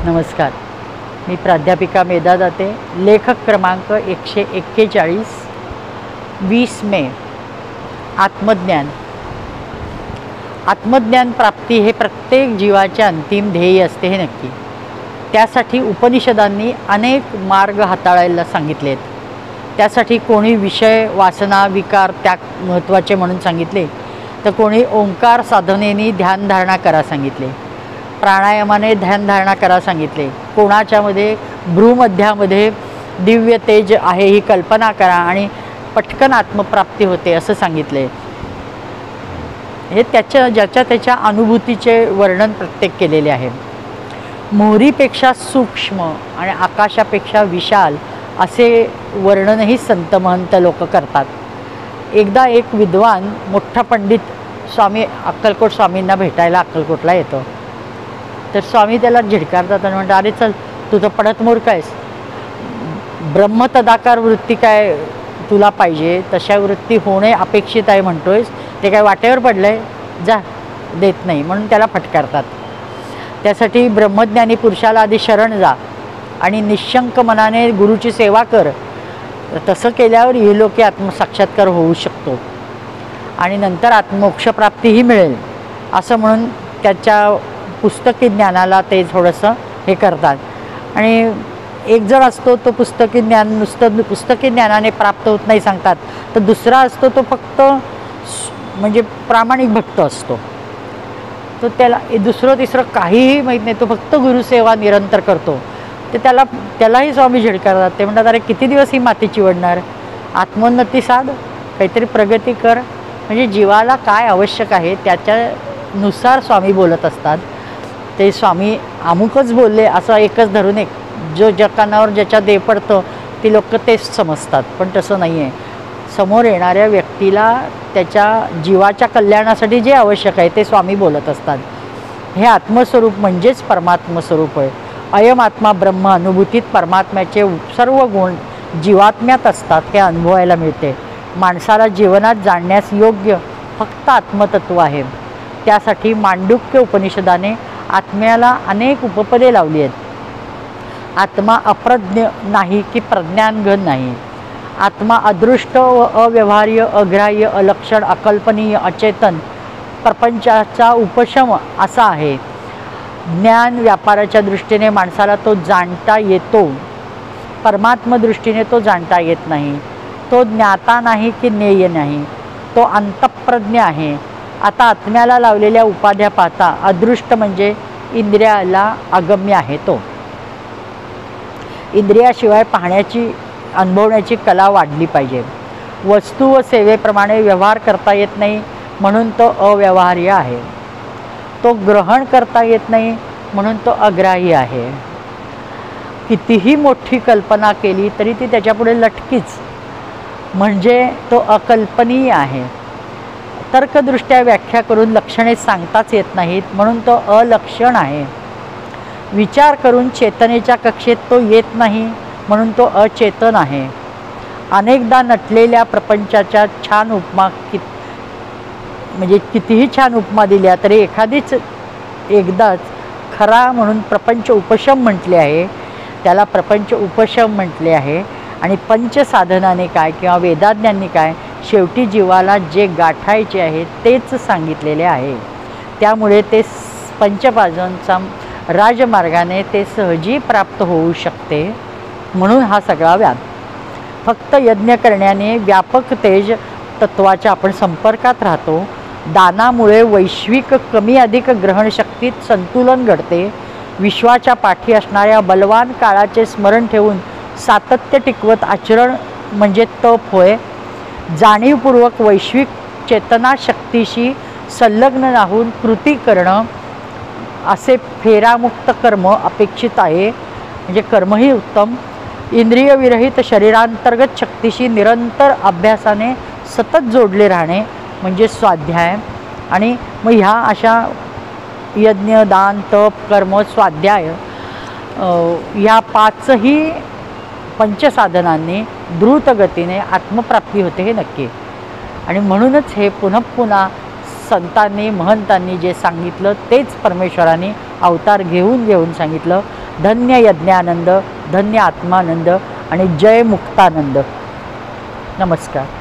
नमस्कार. मी प्राध्यापिका मेधा दाते, लेखक क्रमांक 141, 20 मे. आत्मज्ञान. आत्मज्ञान प्राप्ती हे प्रत्येक जीवाचे अंतिम ध्येय असते हे नक्की. त्यासाठी उपनिषदांनी अनेक मार्ग हाताळायला सांगितलेत. त्यासाठी कोणी विषय, वासना, विकार त्याग महत्त्वाचे म्हणून सांगितले, तर कोणी ओंकार साधनेने ध्यानधारणा करा सांगितले, प्राणायामाने ध्यानधारणा करा सांगितले, कोणाच्यामध्ये भ्रूमध्यामध्ये दिव्य तेज आहे ही कल्पना करा आणि पटकन आत्मप्राप्ती होते असं सांगितले. हे ज्याच्या त्याच्या अनुभूतीचे वर्णन प्रत्येक केलेले आहे. मोहरीपेक्षा सूक्ष्म आणि आकाशापेक्षा विशाल असे वर्णनही संत महंत लोक करतात. एकदा एक विद्वान मोठा पंडित स्वामी अक्कलकोट स्वामींना भेटायला अक्कलकोटला येतो. तर स्वामी त्याला झिडकारतात आणि म्हणतात, अरे चल, तू तर पडत मूर्ख आहेस, ब्रह्मतदाकार वृत्ती काय तुला पाहिजे, तशा वृत्ती होणे अपेक्षित आहे म्हणतोयस, ते काय वाटेवर पडलं आहे, जा, देत नाही म्हणून त्याला फटकारतात. त्यासाठी ब्रह्मज्ञानी पुरुषाला आधी शरण जा आणि निशंक मनाने गुरुची सेवा कर. तसं केल्यावर इहलोकी आत्मसाक्षात्कार होऊ शकतो आणि नंतर आत्ममोक्षप्राप्तीही मिळेल असं म्हणून त्याच्या पुस्तकी ज्ञानाला ते थोडंसं हे करतात. आणि एक जण असतो तो पुस्तकी ज्ञान नुसतं पुस्तकी ज्ञानाने प्राप्त होत नाही सांगतात, तर दुसरा असतो तो फक्त म्हणजे प्रामाणिक भक्त असतो. तो त्याला दुसरं तिसरं काहीही माहीत नाही, तो फक्त गुरुसेवा निरंतर करतो. ते त्यालाही स्वामी झिडकारतात. ते म्हणतात, अरे किती दिवस ही माती चिवडणार, आत्मोन्नती साध, काहीतरी प्रगती कर. म्हणजे जीवाला काय आवश्यक आहे त्याच्यानुसार स्वामी बोलत असतात. ते स्वामी अमुकच बोलले असं एकच धरून एक जो कानावर ज्याच्या देव पडतं ती लोक तेच समजतात, पण तसं नाही आहे. समोर येणाऱ्या व्यक्तीला त्याच्या जीवाच्या कल्याणासाठी जे आवश्यक आहे ते स्वामी बोलत असतात. हे आत्मस्वरूप म्हणजेच परमात्मस्वरूप आहे. अयम आत्मा ब्रह्म अनुभूतीत परमात्म्याचे सर्व गुण जीवात्म्यात असतात हे अनुभवायला मिळते. माणसाला जीवनात जाणण्यास योग्य फक्त आत्मतत्व आहे. त्यासाठी मांडुक्य उपनिषदाने आत्म्याला अनेक उपपदे लावली आहेत. आत्मा अप्रज्ञ नाही की प्रज्ञानघन नाही. आत्मा अदृष्ट व अव्यवहार्य, अग्राह्य, अलक्षण, अकल्पनीय, अचेतन, प्रपंचाचा उपशम असा आहे. ज्ञान व्यापाराच्या दृष्टीने माणसाला तो जाणता येतो, परमात्म दृष्टीने तो जाणता येत नाही. तो ज्ञाता नाही की ज्ञेय नाही, तो अंतःप्रज्ञ आहे. आता आत्म्याला लावलेल्या उपाध्या पाहता अदृष्ट म्हणजे इंद्रियाला अगम्य आहे. तो इंद्रियाशिवाय पाहण्याची, अनुभवण्याची कला वाढली पाहिजे. वस्तू व सेवेप्रमाणे व्यवहार करता येत नाही म्हणून तो अव्यवहार्य आहे. तो ग्रहण करता येत नाही म्हणून तो अग्राह्य आहे. कितीही मोठी कल्पना केली तरी ती त्याच्यापुढे लटकीच, म्हणजे तो अकल्पनीय आहे. तर्कदृष्ट्या व्याख्या करून लक्षणे सांगताच येत नाहीत म्हणून तो अलक्षण आहे. विचार करून चेतनेच्या कक्षेत तो येत नाही म्हणून तो अचेतन आहे. अनेकदा नटलेल्या प्रपंचाच्या छान उपमा म्हणजे कितीही छान उपमा दिल्या तरी एखादीच एकदाच खरा म्हणून प्रपंच उपशम म्हटले आहे. त्याला प्रपंच उपशम म्हटले आहे. आणि पंचसाधनाने काय किंवा वेदाज्ञांनी काय, शेवटी जीवाला जे गाठायचे आहे तेच सांगितलेले आहे. त्यामुळे ते पंचपाजांचा राजमार्गाने ते सहजी प्राप्त होऊ शकते. म्हणून हा सगळा व्याप. फक्त यज्ञ करण्याने व्यापक तेज तत्वाच्या आपण संपर्कात राहतो. दानामुळे वैश्विक कमी अधिक ग्रहणशक्तीत संतुलन घडते. विश्वाच्या पाठी असणाऱ्या बलवान काळाचे स्मरण ठेवून सातत्य टिकवत आचरण म्हणजे तप होय. जाणीवपूर्वक वैश्विक चेतनाशक्तीशी संलग्न राहून कृती करणं असे फेरामुक्त कर्म अपेक्षित आहे. म्हणजे कर्मही उत्तम. इंद्रियविरहित शरीरांतर्गत शक्तीशी निरंतर अभ्यासाने सतत जोडले राहणे म्हणजे स्वाध्याय. आणि मग ह्या अशा यज्ञ, दान, तप, कर्म, स्वाध्याय ह्या पाचही पंचसाधनांनी द्रुत गतीने आत्मप्राप्ती होते हे नक्की. आणि म्हणूनच हे पुन्हा पुन्हा संतांनी, महंतांनी जे सांगितलं तेच परमेश्वराने अवतार घेऊन सांगितलं. धन्य यज्ञानंद, धन्य आत्मानंद आणि जय मुक्तानंद. नमस्कार.